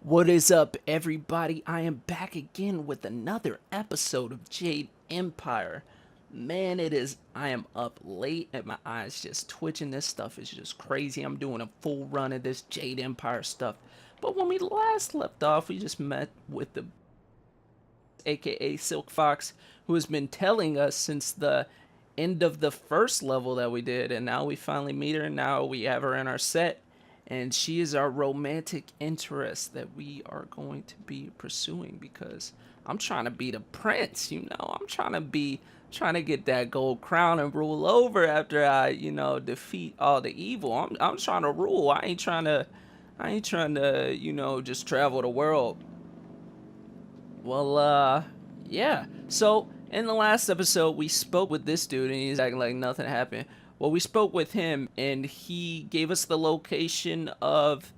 What is up, everybody? I am back again with another episode of Jade Empire. Man, I am up late and my eyes just twitching. This stuff is just crazy. I'm doing a full run of this Jade Empire stuff. But when we last left off, we just met with the aka Silk Fox, who has been telling us since the end of the first level that we did. And now we finally meet her, and now we have her in our set. And she is our romantic interest that we are going to be pursuing because I'm trying to be the prince, I'm trying to get that gold crown and rule over after I, defeat all the evil. I'm trying to rule. I ain't trying to, just travel the world. Well, yeah. So in the last episode, we spoke with this dude and he's acting like nothing happened. Well, we spoke with him, and he gave us the location of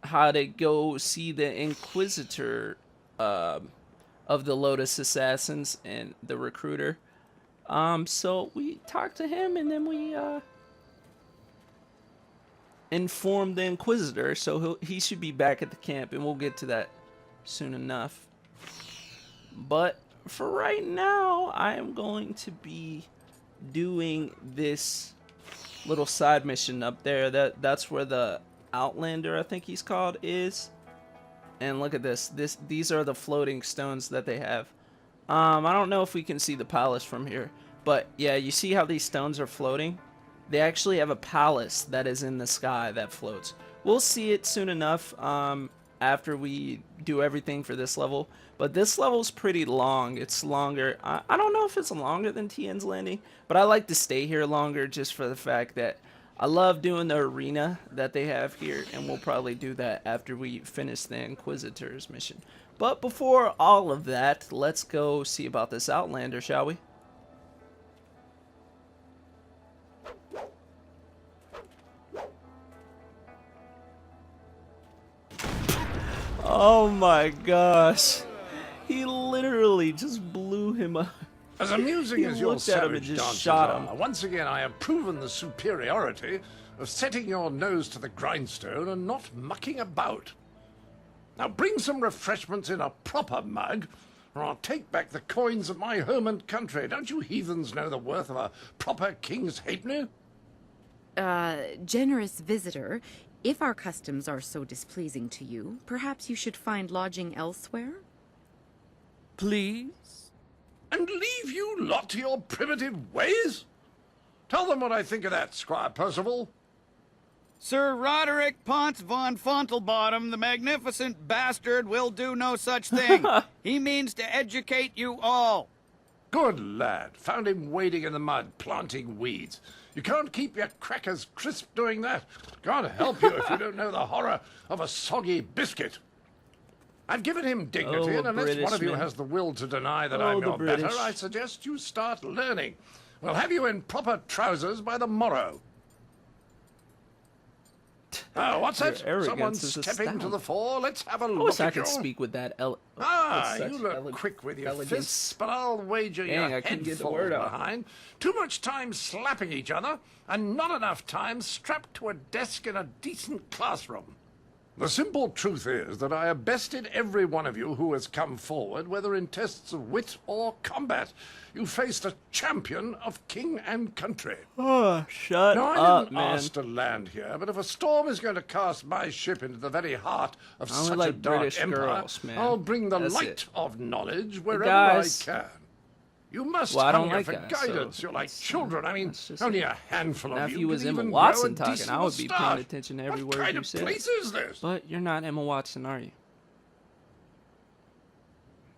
how to go see the Inquisitor of the Lotus Assassins and the recruiter. So we talked to him, and then we informed the Inquisitor. So he should be back at the camp, and we'll get to that soon enough. But for right now, I am going to be doing this little side mission up there. That's where the Outlander, I think he's called, is. And look at this. These are the floating stones that they have. I don't know if we can see the palace from here, but yeah, you see how these stones are floating? They actually have a palace that is in the sky that floats. We'll see it soon enough after we do everything for this level. But this level's pretty long. It's longer. I don't know if it's longer than Tien's Landing, but I like to stay here longer just for the fact that I love doing the arena that they have here, and we'll probably do that after we finish the Inquisitor's mission. But before all of that, let's go see about this Outlander, shall we? Oh my gosh. He literally just blew him up. As amusing as your savage dances shot are, once again I have proven the superiority of setting your nose to the grindstone and not mucking about. Now bring some refreshments in a proper mug, or I'll take back the coins of my home and country. Don't you heathens know the worth of a proper king's halfpenny? Generous visitor, if our customs are so displeasing to you, perhaps you should find lodging elsewhere? Please? And leave you lot to your primitive ways? Tell them what I think of that, Squire Percival. Sir Roderick Ponce von Fontelbottom, the magnificent bastard, will do no such thing. He means to educate you all. Good lad. Found him wading in the mud, planting weeds. You can't keep your crackers crisp doing that. God help you if you don't know the horror of a soggy biscuit. I've given him dignity, and unless one of you has the will to deny that I'm your better, I suggest you start learning. We'll have you in proper trousers by the morrow. Oh, what's that? Someone's stepping to the fore. Let's have a look at you. I wish I could speak with that you look quick with your fists, but I'll wager your head falls behind. Too much time slapping each other, and not enough time strapped to a desk in a decent classroom. The simple truth is that I have bested every one of you who has come forward, whether in tests of wit or combat. You faced a champion of king and country. Oh, shut now, I up, didn't man. ask to land here, but if a storm is going to cast my ship into the very heart of such a dark British empire, girls, man. I'll bring the That's light it. of knowledge wherever Guys. I can. You must Well, I don't hunger like for that, guidance. so You're like it's, children. I mean, just only it. a handful Now, of if you you was can Emma even Watson grow a talking, I would be decent paying attention to every What word kind you of said. place is this? But you're not Emma Watson, are you?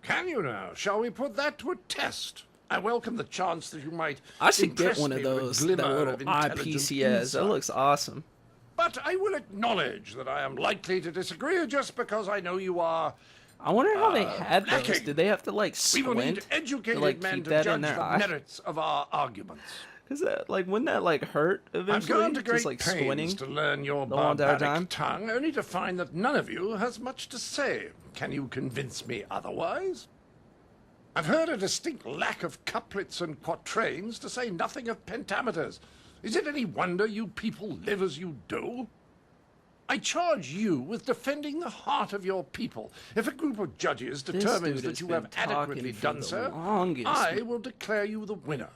Can you now? Shall we put that to a test? I welcome the chance that you might I should get impress one of me with a those, that glimmer little of intelligent eyepiece he has. That insight. looks awesome. But I will acknowledge that I am likely to disagree just because I know you are. I wonder how they had those. lacking. Did they have to, like, We will squint need educated like, men keep to that judge in their the eye? merits of our arguments. Is that, like, wouldn't that, like, hurt I've eventually? gone to great Just, like, pains squinting to learn your the whole entire time? barbaric tongue, only to find that none of you has much to say. Can you convince me otherwise? I've heard a distinct lack of couplets and quatrains, to say nothing of pentameters. Is it any wonder you people live as you do? I charge you with defending the heart of your people. If a group of judges determines that you have adequately done so, I will declare you the winner.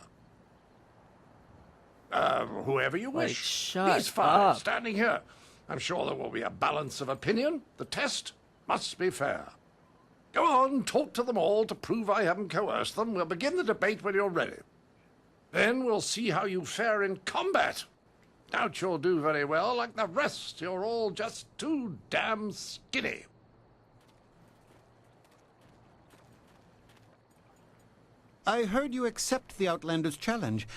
Whoever you wish. Shut These five up. standing here. I'm sure there will be a balance of opinion. The test must be fair. Go on, talk to them all to prove I haven't coerced them. We'll begin the debate when you're ready. Then we'll see how you fare in combat. Doubt you'll do very well. Like the rest, you're all just too damn skinny. I heard you accept the Outlander's challenge.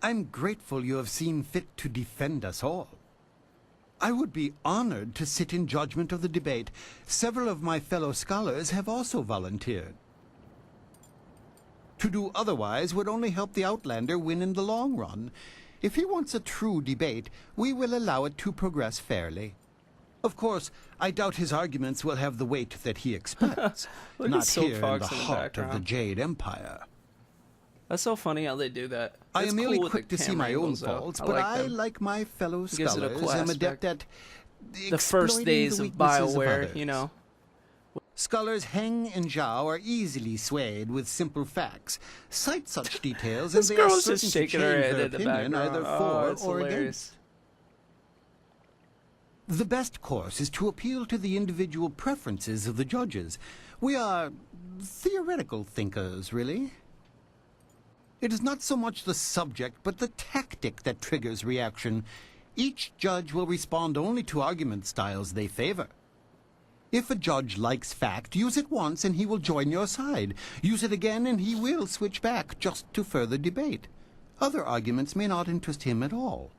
I'm grateful you have seen fit to defend us all. I would be honored to sit in judgment of the debate. Several of my fellow scholars have also volunteered. To do otherwise would only help the Outlander win in the long run. If he wants a true debate, we will allow it to progress fairly. Of course, I doubt his arguments will have the weight that he expects. Not here in the heart of the Jade Empire. That's so funny how they do that. I am merely quick to see my own faults, but I, like my fellow scholars, am adept at the first days of BioWare, you know. Scholars Heng and Zhao are easily swayed with simple facts. Cite such details and they are certain to change their opinion either for or against. The best course is to appeal to the individual preferences of the judges. We are theoretical thinkers, really. It is not so much the subject, but the tactic that triggers reaction. Each judge will respond only to argument styles they favor. If a judge likes fact, use it once and he will join your side. Use it again and he will switch back just to further debate. Other arguments may not interest him at all.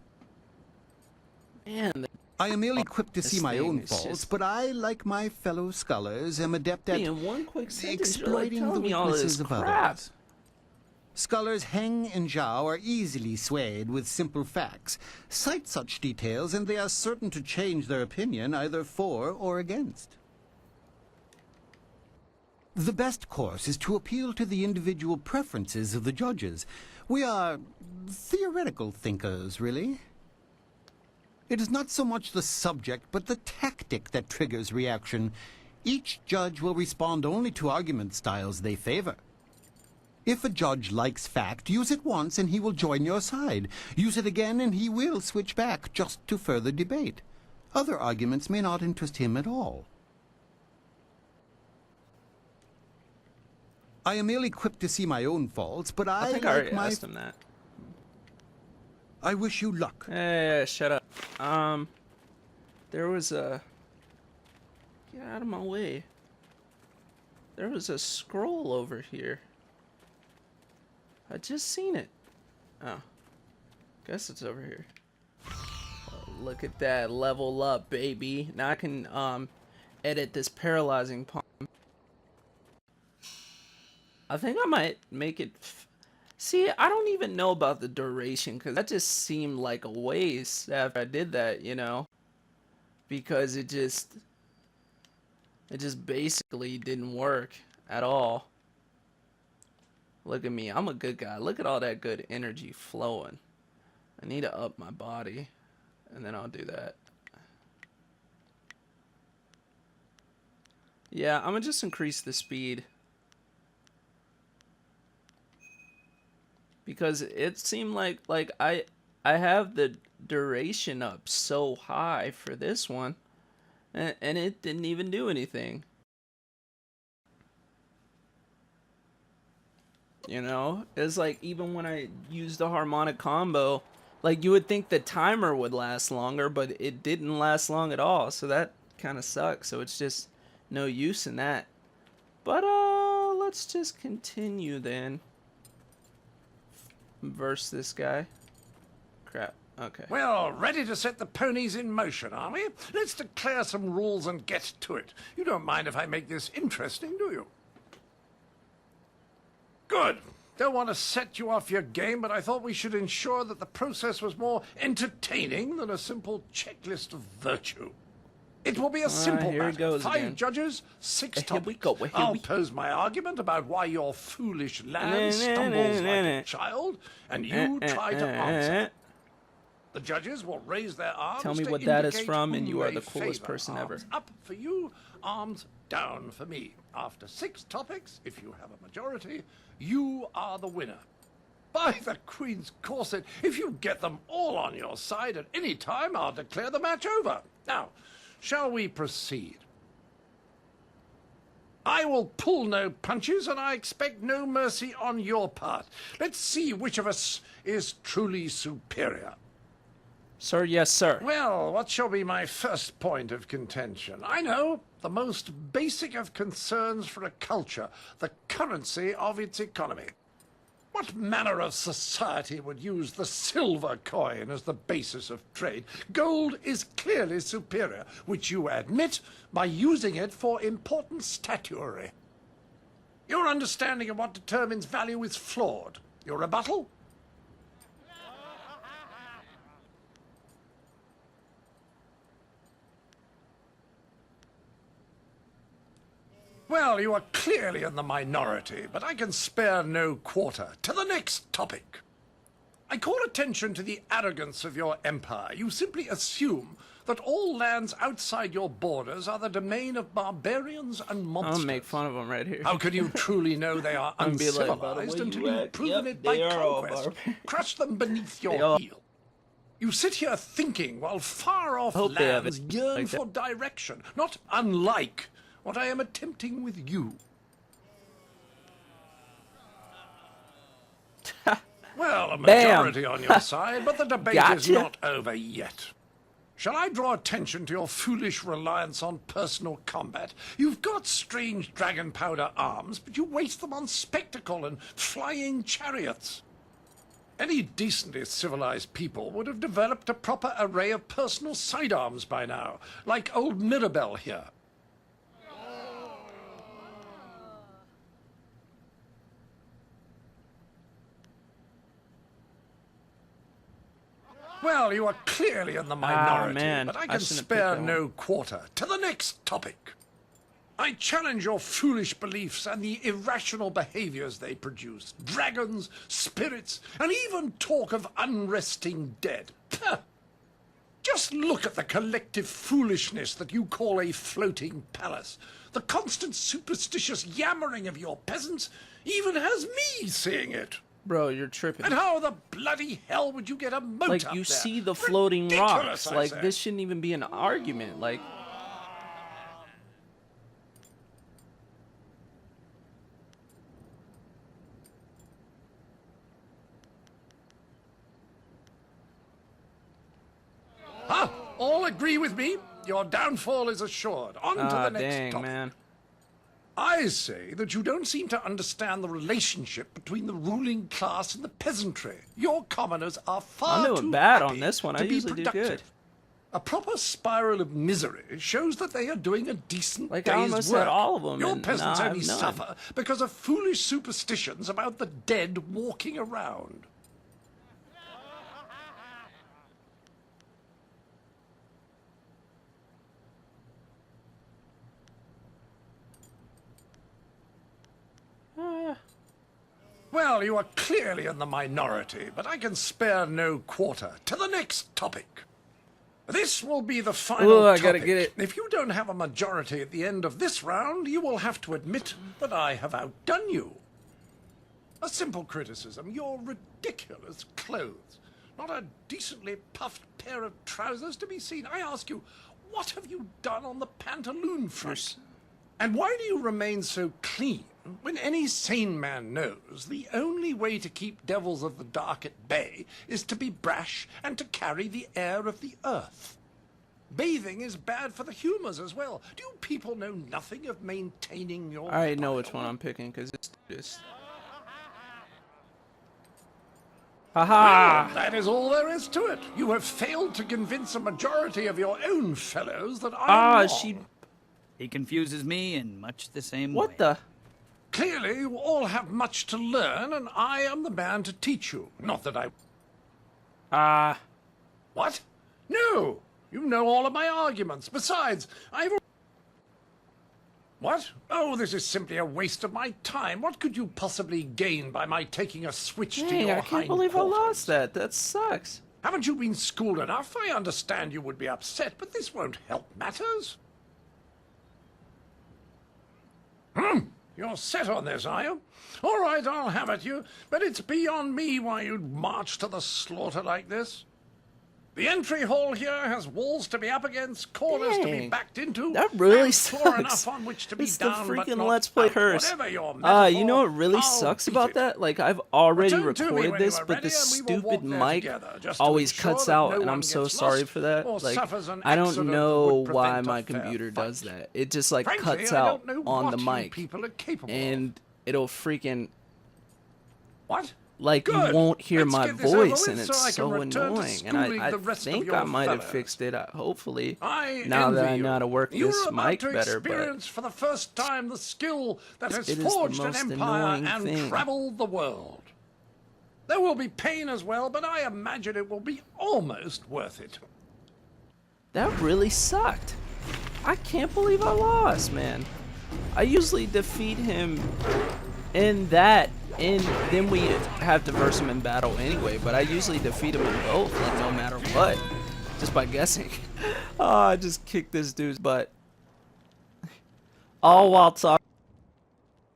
Man, I am merely quick to see my own faults, but I, like my fellow scholars, am adept at exploiting the weaknesses of others. Scholars Heng and Zhao are easily swayed with simple facts. Cite such details and they are certain to change their opinion either for or against. The best course is to appeal to the individual preferences of the judges. We are theoretical thinkers, really. It is not so much the subject, but the tactic that triggers reaction. Each judge will respond only to argument styles they favor. If a judge likes fact, use it once and he will join your side. Use it again and he will switch back just to further debate. Other arguments may not interest him at all. I am merely quick to see my own faults, but I think I already asked him that. I wish you luck. Hey, shut up. There was a... Get out of my way. There was a scroll over here. I just seen it. Oh. Guess it's over here. Oh, look at that. Level up, baby. Now I can, edit this paralyzing palm. I think I might make it... See, I don't even know about the duration, because that just seemed like a waste after I did that, you know? Because it just basically didn't work at all. Look at me, I'm a good guy. Look at all that good energy flowing. I need to up my body, and then I'll do that. Yeah, I'm gonna just increase the speed. Because it seemed like I have the duration up so high for this one, and it didn't even do anything. You know, it's like even when I use the harmonic combo, like you would think the timer would last longer, but it didn't last long at all. So that kind of sucks. So it's just no use in that. But let's just continue then. Verse this guy. Crap. Okay. Well, ready to set the ponies in motion, are we? Let's declare some rules and get to it. You don't mind if I make this interesting, do you? Good. Don't want to set you off your game, but I thought we should ensure that the process was more entertaining than a simple checklist of virtue. It will be a simple matter. 5 judges, 6 topics. I'll pose my argument about why your foolish lad stumbles like a child, and you try to answer. The judges will raise their arms. Tell me to what that is indicate from, and whom you are they the coolest favor. person ever. Arms up for you, arms down for me. After 6 topics, if you have a majority, you are the winner. By the Queen's corset, if you get them all on your side at any time, I'll declare the match over. Now, shall we proceed? I will pull no punches, and I expect no mercy on your part. Let's see which of us is truly superior. Sir, yes, sir. Well, what shall be my first point of contention? I know, the most basic of concerns for a culture, the currency of its economy. What manner of society would use the silver coin as the basis of trade? Gold is clearly superior, which you admit by using it for important statuary. Your understanding of what determines value is flawed. Your rebuttal? Well, you are clearly in the minority, but I can spare no quarter. To the next topic. I call attention to the arrogance of your empire. You simply assume that all lands outside your borders are the domain of barbarians and monsters. I'll make fun of them right here. How can you truly know they are uncivilized until you've proven it by conquest? Crush them beneath your heel. You sit here thinking while far-off lands yearn for direction, not unlike what I am attempting with you. Well, a majority on your side, but the debate is not over yet. Shall I draw attention to your foolish reliance on personal combat? You've got strange dragon powder arms, but you waste them on spectacle and flying chariots. Any decently civilized people would have developed a proper array of personal sidearms by now, like old Mirabelle here. Well, you are clearly in the minority, but I can spare no quarter. To the next topic. I challenge your foolish beliefs and the irrational behaviors they produce. Dragons, spirits, and even talk of unresting dead. Just look at the collective foolishness that you call a floating palace. The constant superstitious yammering of your peasants even has me seeing it. Bro, you're tripping. And how the bloody hell would you get a moat like, up you there? see the floating Ridiculous, rocks. Like, this shouldn't even be an argument. Like... Huh? All agree with me? Your downfall is assured. On to the next topic. Man. I say that you don't seem to understand the relationship between the ruling class and the peasantry. Your commoners are far too bad happy on this one. I to be usually do productive. good. A proper spiral of misery shows that they are doing a decent Like, day's I almost work. said all of them. Your and, peasants nah, only suffer because of foolish superstitions about the dead walking around. Well, you are clearly in the minority, but I can spare no quarter. To the next topic. This will be the final topic. Gotta get it. If you don't have a majority at the end of this round, you will have to admit that I have outdone you. A simple criticism, your ridiculous clothes. Not a decently puffed pair of trousers to be seen. I ask you, what have you done on the pantaloon front? And why do you remain so clean when any sane man knows the only way to keep devils of the dark at bay is to be brash and to carry the air of the earth? Bathing is bad for the humors as well. Do you people know nothing of maintaining your I know which one I'm picking, because it's just... Aha! Well, that is all there is to it. You have failed to convince a majority of your own fellows that I am wrong. He confuses me in much the same way. What the? Clearly, you all have much to learn, and I am the man to teach you. Not that I... What? No! You know all of my arguments. Besides, I've... What? Oh, this is simply a waste of my time. What could you possibly gain by my taking a switch to your I can't believe I lost that. That sucks. Haven't you been schooled enough? I understand you would be upset, but this won't help matters. You're set on this, are you? All right, I'll have at you, but it's beyond me why you'd march to the slaughter like this. The entry hall here has walls to be up against, corners to be backed into. That really and sucks. floor enough on which to be It's down, the but freaking not Let's Play up. curse. Whatever your You metaphor, know what really I'll sucks beat about it. that? Like, I've already Return to me recorded when you this, are but ready, the and we will stupid walk there mic together, just to always ensure cuts that out, no and I'm one so gets sorry lost for that. or Like, suffers an I don't accident that know would why prevent a my fair computer fight. does that. It just, like, Frankly, cuts I out don't know on what the you mic, people are capable of. and it'll freaking... What? Like, Good. you won't hear Let's my get this over voice, with and so I it's can so return to annoying. And schooling I the rest of think your I might have fellas. fixed it. Hopefully, I now that I envy know how to you. work You're this about mic to better, but experience for the first time the skill that has it is the forged an most empire annoying and thing. traveled the world. There will be pain as well, but I imagine it will be almost worth it. that really sucked. I can't believe I lost, man. I usually defeat him in that, and then we have to verse him in battle anyway, but I usually defeat him in both, like, no matter what, just by guessing. Oh, I just kicked this dude's butt. All while talking.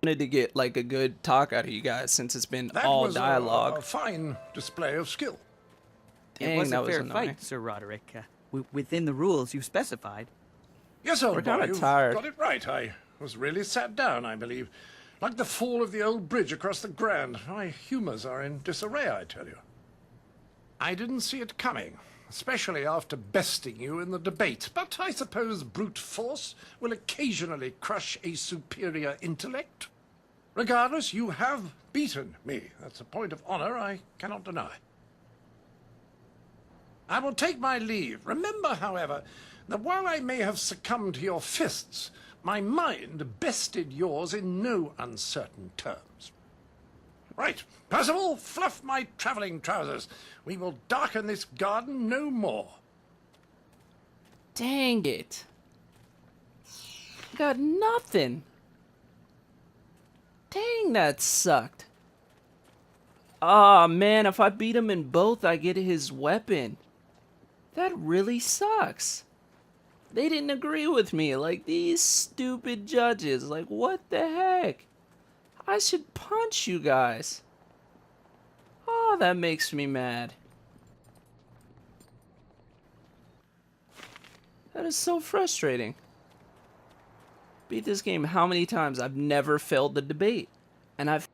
I wanted to get, like, a good talk out of you guys, since it's been That all was dialogue. a fine display of skill. Dang, It was that a was fair annoying. fight, Sir Roderick. Within the rules you specified. Yes, old We're boy, kinda you've tired. got it right. I was really sat down, I believe. Like the fall of the old bridge across the Grand. My humours are in disarray, I tell you. I didn't see it coming, especially after besting you in the debate. But I suppose brute force will occasionally crush a superior intellect. Regardless, you have beaten me. That's a point of honor I cannot deny. I will take my leave. Remember, however, that while I may have succumbed to your fists, my mind bested yours in no uncertain terms. Right, Percival, fluff my travelling trousers. We will darken this garden no more. Dang it. Got nothing. Dang, that sucked. Aw, man, if I beat him in both, I get his weapon. That really sucks. They didn't agree with me, like, these stupid judges. Like, what the heck? I should punch you guys. Oh, that makes me mad. That is so frustrating. Beat this game how many times? I've never failed the debate. And I've...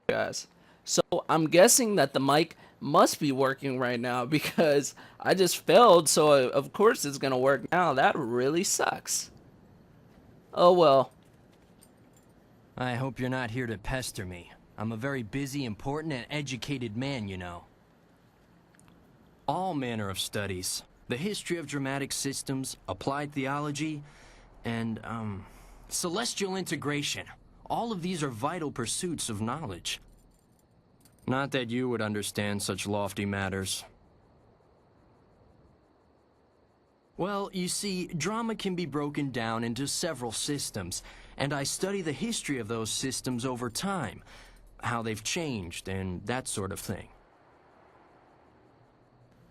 guys. So, I'm guessing that the mic must be working right now because I just failed, so of course it's gonna work now. That really sucks. Oh well. I hope you're not here to pester me. I'm a very busy, important, and educated man, you know. All manner of studies. The history of dramatic systems, applied theology, and, celestial integration. All of these are vital pursuits of knowledge. Not that you would understand such lofty matters. Well, you see, drama can be broken down into several systems, and I study the history of those systems over time, how they've changed, and that sort of thing.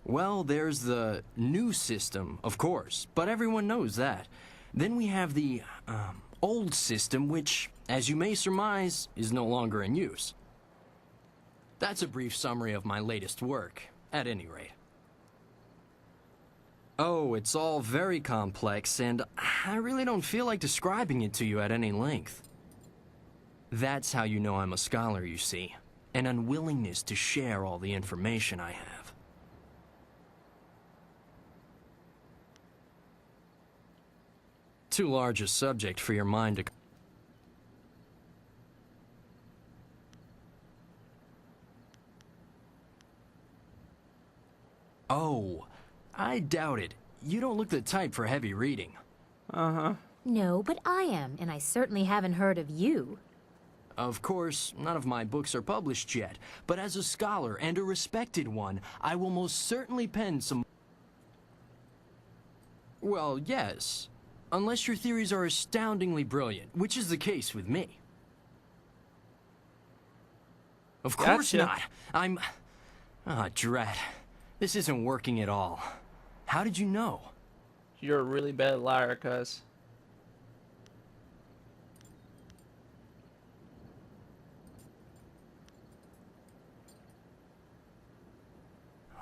Well, there's the new system, of course, but everyone knows that. Then we have the, old system, which, as you may surmise, is no longer in use. That's a brief summary of my latest work, at any rate. Oh, it's all very complex, and I really don't feel like describing it to you at any length. That's how you know I'm a scholar, you see. An unwillingness to share all the information I have. Too large a subject for your mind to... Oh, I doubt it. You don't look the type for heavy reading. Uh-huh. No, but I am, and I certainly haven't heard of you. Of course, none of my books are published yet, but as a scholar and a respected one, I will most certainly pen some... Well, yes. Unless your theories are astoundingly brilliant, which is the case with me. Of course Gotcha. not. I'm... Ah, dread. This isn't working at all. How did you know? You're a really bad liar, cuz.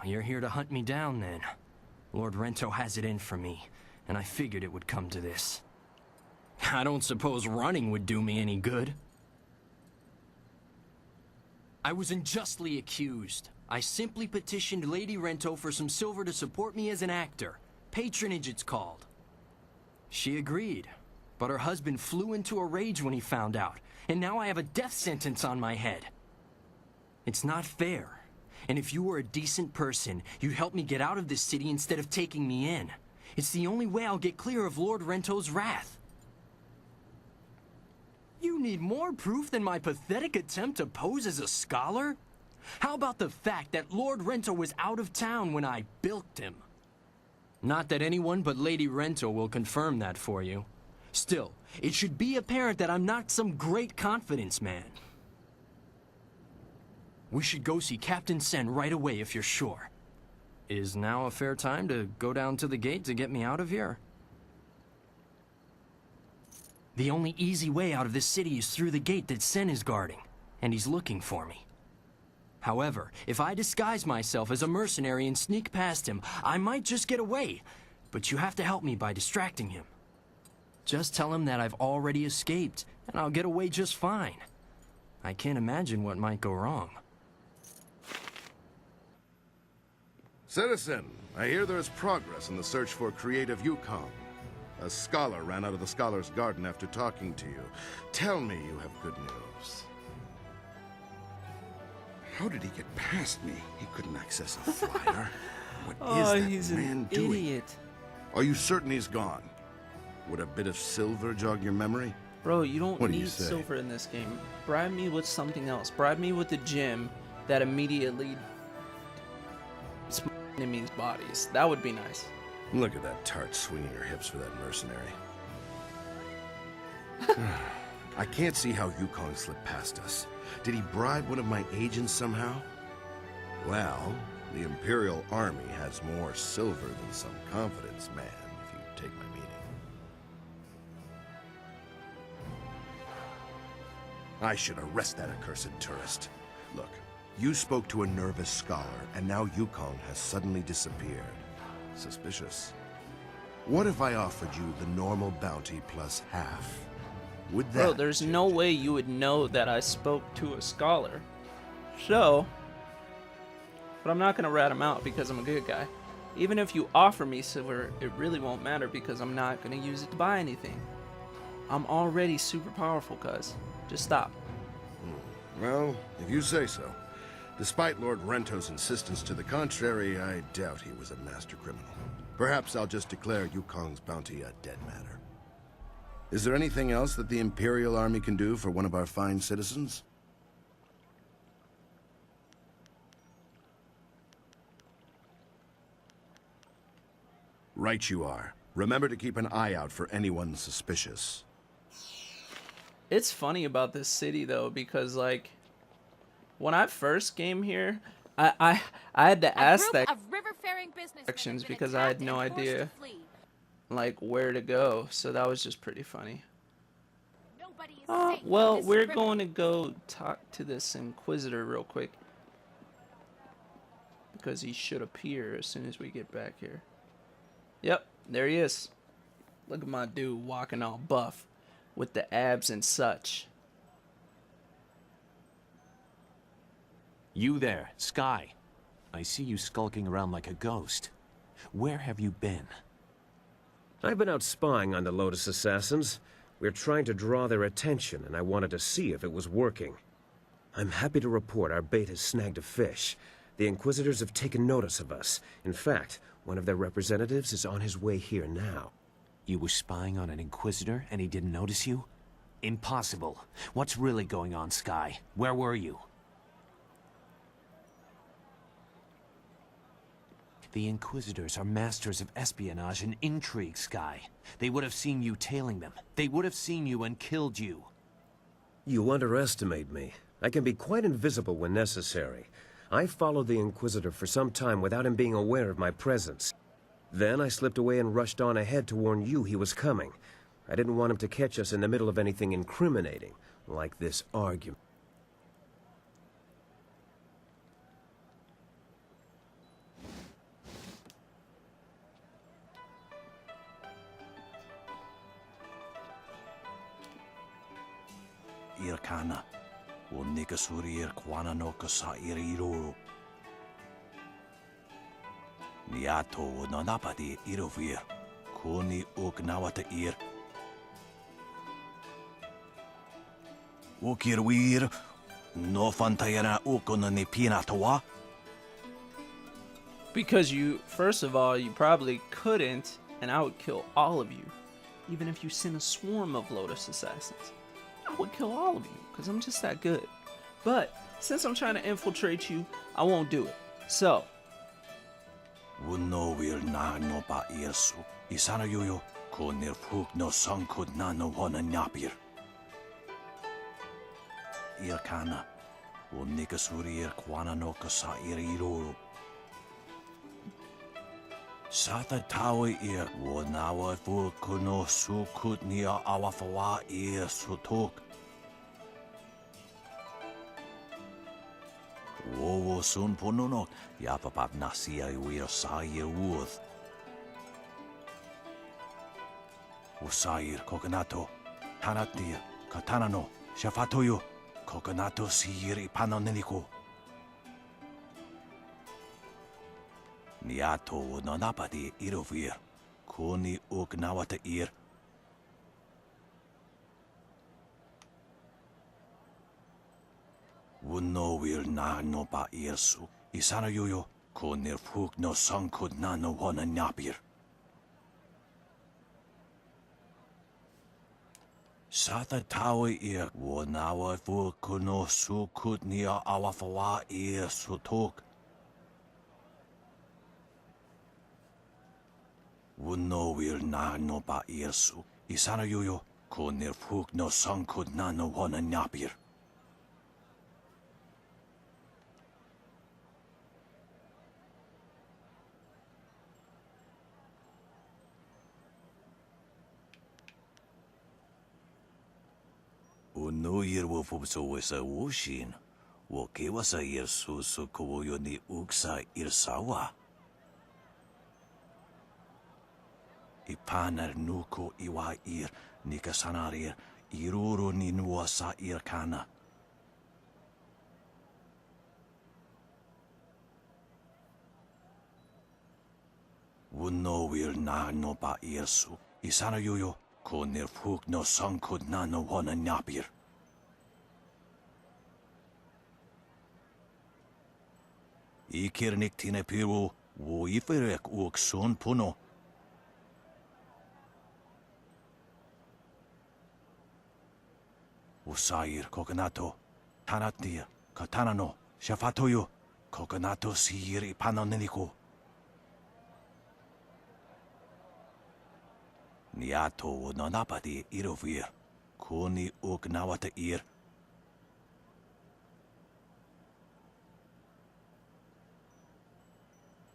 You're here to hunt me down, then. Lord Rento has it in for me, and I figured it would come to this. I don't suppose running would do me any good. I was unjustly accused. I simply petitioned Lady Rento for some silver to support me as an actor. Patronage, it's called. She agreed, but her husband flew into a rage when he found out, and now I have a death sentence on my head. It's not fair. And if you were a decent person, you'd help me get out of this city instead of taking me in. It's the only way I'll get clear of Lord Rento's wrath. You need more proof than my pathetic attempt to pose as a scholar? How about the fact that Lord Rento was out of town when I bilked him? Not that anyone but Lady Rento will confirm that for you. Still, it should be apparent that I'm not some great confidence man. We should go see Captain Sen right away if you're sure. Is now a fair time to go down to the gate to get me out of here? The only easy way out of this city is through the gate that Sen is guarding, and he's looking for me. However, if I disguise myself as a mercenary and sneak past him, I might just get away, but you have to help me by distracting him. Just tell him that I've already escaped, and I'll get away just fine. I can't imagine what might go wrong. Citizen, I hear there is progress in the search for creative Yukong. A scholar ran out of the Scholar's Garden after talking to you. Tell me you have good news. How did he get past me? He couldn't access a flyer. What Oh, is that he's man an doing? idiot. Are you certain he's gone? Would a bit of silver jog your memory? Bro, you don't What do you need say? silver in this game. Bribe me with something else. Bribe me with the gem that immediately enemies' bodies. That would be nice. Look at that tart swinging her hips for that mercenary. I can't see how Yukong slipped past us. Did he bribe one of my agents somehow? Well, the Imperial Army has more silver than some confidence man, if you take my meaning. I should arrest that accursed tourist. Look, you spoke to a nervous scholar, and now Yukong has suddenly disappeared. Suspicious. What if I offered you the normal bounty plus half? Would that... Bro, there's no way you would know that I spoke to a scholar. So, but I'm not gonna rat him out because I'm a good guy. Even if you offer me silver, it really won't matter because I'm not gonna use it to buy anything. I'm already super powerful, cuz. Just stop. Well, if you say so. Despite Lord Rento's insistence to the contrary, I doubt he was a master criminal. Perhaps I'll just declare Yukong's bounty a dead matter. Is there anything else that the Imperial Army can do for one of our fine citizens? Right you are. Remember to keep an eye out for anyone suspicious. It's funny about this city though, because like when I first came here, I had to ask that directions because I had no idea like where to go, so that was just pretty funny. Well, we're going to go talk to this Inquisitor real quick because he should appear as soon as we get back here. Yep, there he is. Look at my dude walking all buff with the abs and such. You there, Sky. I see you skulking around like a ghost. Where have you been? I've been out spying on the Lotus Assassins. We're trying to draw their attention, and I wanted to see if it was working. I'm happy to report our bait has snagged a fish. The Inquisitors have taken notice of us. In fact, one of their representatives is on his way here now. You were spying on an Inquisitor, and he didn't notice you? Impossible. What's really going on, Sky? Where were you? The Inquisitors are masters of espionage and intrigue, Sky. They would have seen you tailing them. They would have seen you and killed you. You underestimate me. I can be quite invisible when necessary. I followed the Inquisitor for some time without him being aware of my presence. Then I slipped away and rushed on ahead to warn you he was coming. I didn't want him to catch us in the middle of anything incriminating, like this argument. Irkana, o Nikasuri Kwana no Kasa Iriro. Niato o Nanapati Irovir, Kuni Oknawata Ir. Okirwir, no Fantayana Okona Nipinatawa. Because first of all, you probably couldn't, and I would kill all of you, even if you sent a swarm of Lotus Assassins. I would kill all of you, because I'm just that good. But, since I'm trying to infiltrate you, I won't do it. So. Wuno will na no ba irsu. Isana yuyo, ko nirfuk no sankud na no wana nyapir. Irkana, o nikasuri kwana no kasa iriro. Sata tawi ir, wo nawa fu kuno sukut nia awafawa ir sutuk. Wo sun pununok, yapapap nasia wir sair wuth. Usair kokanato, tanatir, katanano, shafatoyo, kokanato sir ipanoneniko. Niato nanapati irovir, kuni uknawata ir. Wuno will na no ba irsu, isana yuyo, kunir fuk no sankud na no wana nyapir. Sata tawi ir, wanawa fuk kuno sukut nia awafawa ir sutuk. Wuno will na no ba irsu, isana yuyo, kunir fuk no sankud na no wana nyapir. No year will so was a wushin. Woke was a year so koyo ni uksa irsawa. Ipanar nuko iwa ir nikasanarir iruro ni nuasa irkana. Wuno will na no ba irsu. Isana yuyo ko nirfuk no sankud na no wana nyapir. Ikirnik tine piru, wo iferek uk son puno. Usair kokanato, tanatir, katanano, shafatoyo, kokanato sir ipanoneniko. Niato nanapati irovir, kuni uknawata ir.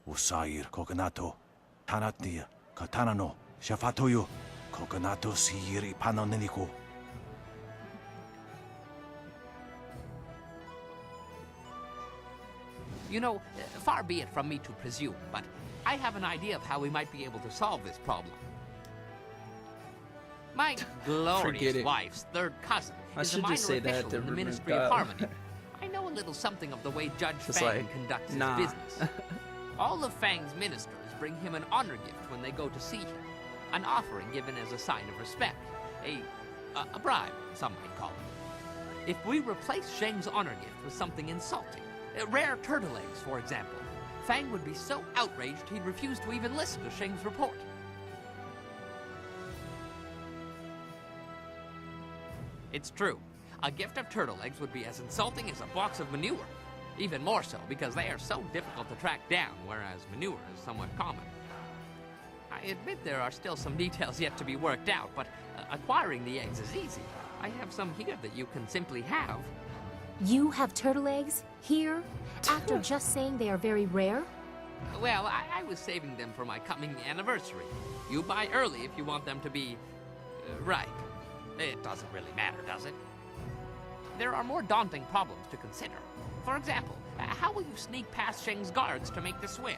Usair kokanato, tanatir, katanano, shafatoyo, kokanato sir ipanoneniko. You know, far be it from me to presume, but I have an idea of how we might be able to solve this problem. My glorious wife's third cousin is a minor official in the Ministry of Harmony. I know a little something of the way Judge Fang conducts his business. All of Fang's ministers bring him an honor gift when they go to see him. An offering given as a sign of respect. A bribe, some might call it. If we replace Sheng's honor gift with something insulting, rare turtle eggs, for example, Fang would be so outraged he'd refuse to even listen to Sheng's report. It's true. A gift of turtle eggs would be as insulting as a box of manure. Even more so because they are so difficult to track down, whereas manure is somewhat common. I admit there are still some details yet to be worked out, but acquiring the eggs is easy. I have some here that you can simply have. You have turtle eggs? Here? After just saying they are very rare? Well, I was saving them for my coming anniversary. You buy early if you want them to be... ripe. It doesn't really matter, does it? There are more daunting problems to consider. For example, how will you sneak past Sheng's guards to make the switch?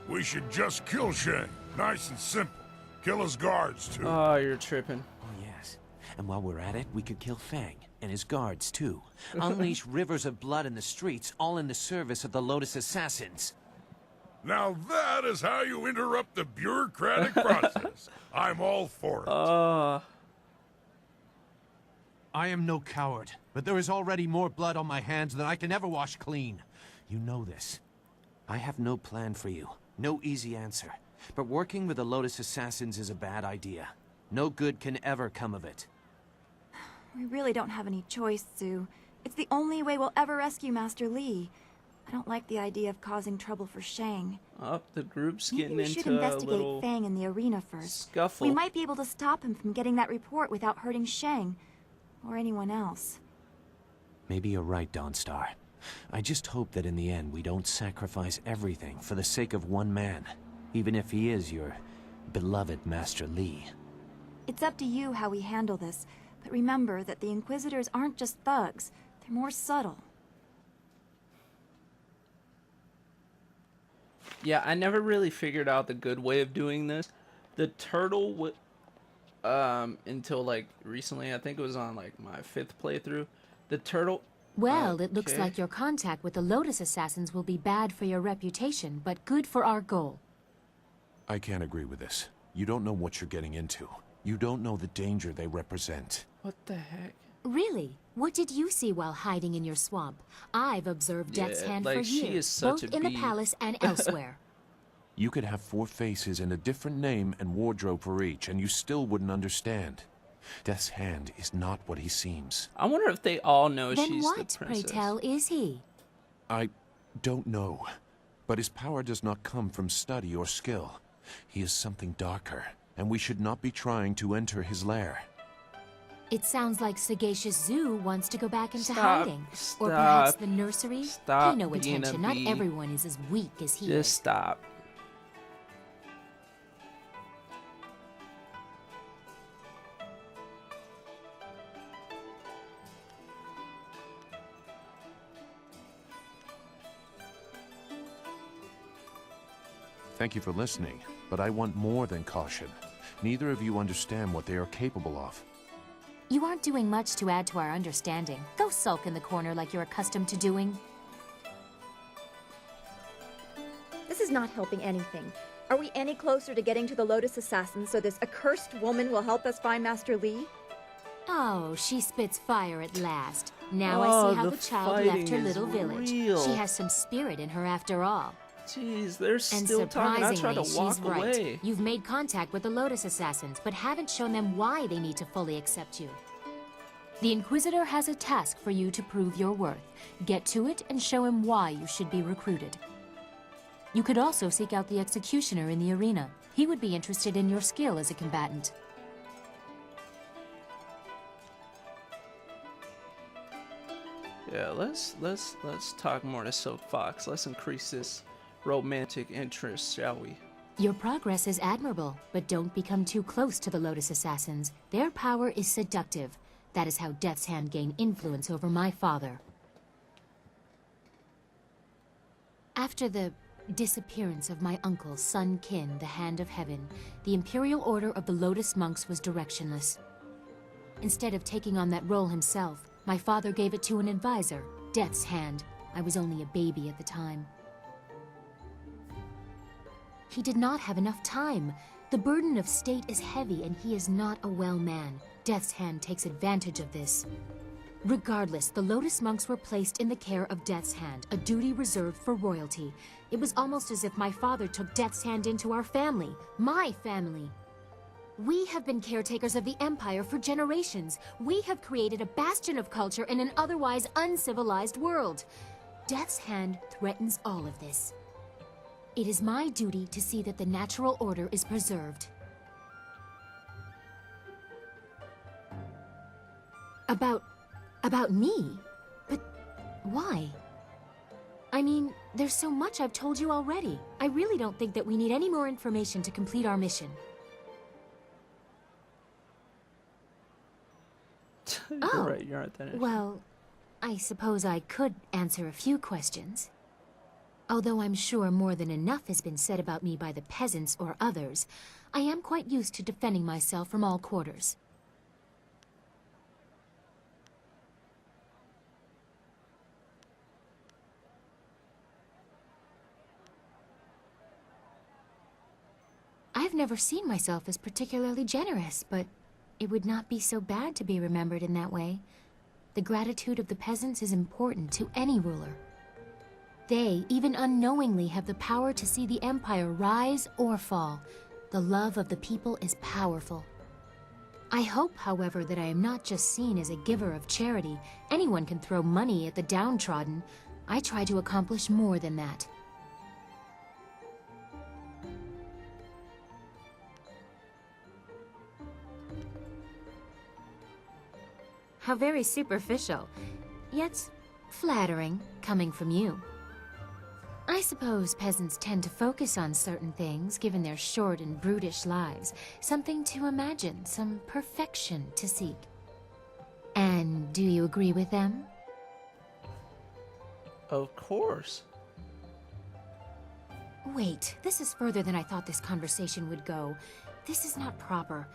We should just kill Sheng. Nice and simple. Kill his guards, too. Oh, you're tripping. Oh, yes. And while we're at it, we could kill Fang and his guards, too. Unleash rivers of blood in the streets, all in the service of the Lotus Assassins. Now that is how you interrupt the bureaucratic process. I'm all for it. I am no coward, but there is already more blood on my hands than I can ever wash clean. You know this. I have no plan for you, no easy answer. But working with the Lotus Assassins is a bad idea. No good can ever come of it. We really don't have any choice, Sue. It's the only way we'll ever rescue Master Li. I don't like the idea of causing trouble for Shang. The group's getting Maybe we should into investigate a little Fang in the arena first. scuffle. We might be able to stop him from getting that report without hurting Shang. Or anyone else. Maybe you're right, Dawnstar. I just hope that in the end we don't sacrifice everything for the sake of one man, even if he is your beloved Master Li. It's up to you how we handle this, but remember that the Inquisitors aren't just thugs. They're more subtle. Yeah, I never really figured out the good way of doing this. The turtle would... until like recently, I think it was on like my 5th playthrough. The turtle... Well, it looks like your contact with the Lotus Assassins will be bad for your reputation, but good for our goal. I can't agree with this. You don't know what you're getting into. You don't know the danger they represent. What the heck? Really? What did you see while hiding in your swamp? I've observed Death's Hand like, for years, both in the palace and elsewhere. You could have 4 faces and a different name and wardrobe for each, and you still wouldn't understand. Death's Hand is not what he seems. I wonder if they all know then she's what, the princess. pray tell, is he? I don't know. But his power does not come from study or skill. He is something darker, and we should not be trying to enter his lair. It sounds like Sagacious Zoo wants to go back into Stop. hiding. Stop. Or perhaps the nursery? Stop Pay no being a attention. Not bee. everyone is as weak as he Just is. stop. Thank you for listening, but I want more than caution. Neither of you understand what they are capable of. You aren't doing much to add to our understanding. Go sulk in the corner like you're accustomed to doing. This is not helping anything. Are we any closer to getting to the Lotus Assassins so this accursed woman will help us find Master Li? Oh, she spits fire at last. Now I Oh, see how the the child left her fighting is little village. real. She has some spirit in her after all. Jeez, they're And still talking. I tried surprisingly, to walk she's right. away. You've made contact with the Lotus Assassins, but haven't shown them why they need to fully accept you. The Inquisitor has a task for you to prove your worth. Get to it and show him why you should be recruited. You could also seek out the Executioner in the arena. He would be interested in your skill as a combatant. Yeah, let's talk more to Silk Fox. Let's increase this romantic interest, shall we? Your progress is admirable, but don't become too close to the Lotus Assassins. Their power is seductive. That is how Death's Hand gained influence over my father. After the disappearance of my uncle, Sun Qin, the Hand of Heaven, the Imperial Order of the Lotus Monks was directionless. Instead of taking on that role himself, my father gave it to an advisor, Death's Hand. I was only a baby at the time. He did not have enough time. The burden of state is heavy, and he is not a well man. Death's Hand takes advantage of this. Regardless, the Lotus Monks were placed in the care of Death's Hand, a duty reserved for royalty. It was almost as if my father took Death's Hand into our family, my family. We have been caretakers of the Empire for generations. We have created a bastion of culture in an otherwise uncivilized world. Death's Hand threatens all of this. It is my duty to see that the natural order is preserved. About me? Why? I mean, there's so much I've told you already. I really don't think that we need any more information to complete our mission. You're right, you aren't that interesting. Well, I suppose I could answer a few questions. Although I'm sure more than enough has been said about me by the peasants or others, I am quite used to defending myself from all quarters. I've never seen myself as particularly generous, but it would not be so bad to be remembered in that way. The gratitude of the peasants is important to any ruler. They, even unknowingly, have the power to see the Empire rise or fall. The love of the people is powerful. I hope, however, that I am not just seen as a giver of charity. Anyone can throw money at the downtrodden. I try to accomplish more than that. How very superficial, yet flattering, coming from you. I suppose peasants tend to focus on certain things, given their short and brutish lives. Something to imagine, some perfection to seek. And do you agree with them? Of course. Wait, this is further than I thought this conversation would go. This is not proper.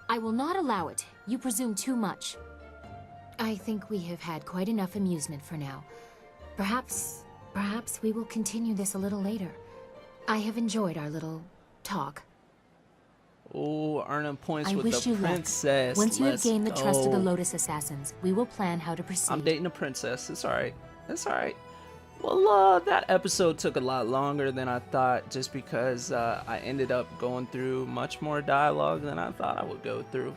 I will not allow it. You presume too much. I think we have had quite enough amusement for now. Perhaps we will continue this a little later. I have enjoyed our little talk. Oh, earning points with wish the you princess. Luck. Once you have Let's gained the trust of the go. Lotus Assassins, we will plan how to proceed. I'm dating a princess. It's alright. It's alright. Well, that episode took a lot longer than I thought, just because I ended up going through much more dialogue than I thought I would go through.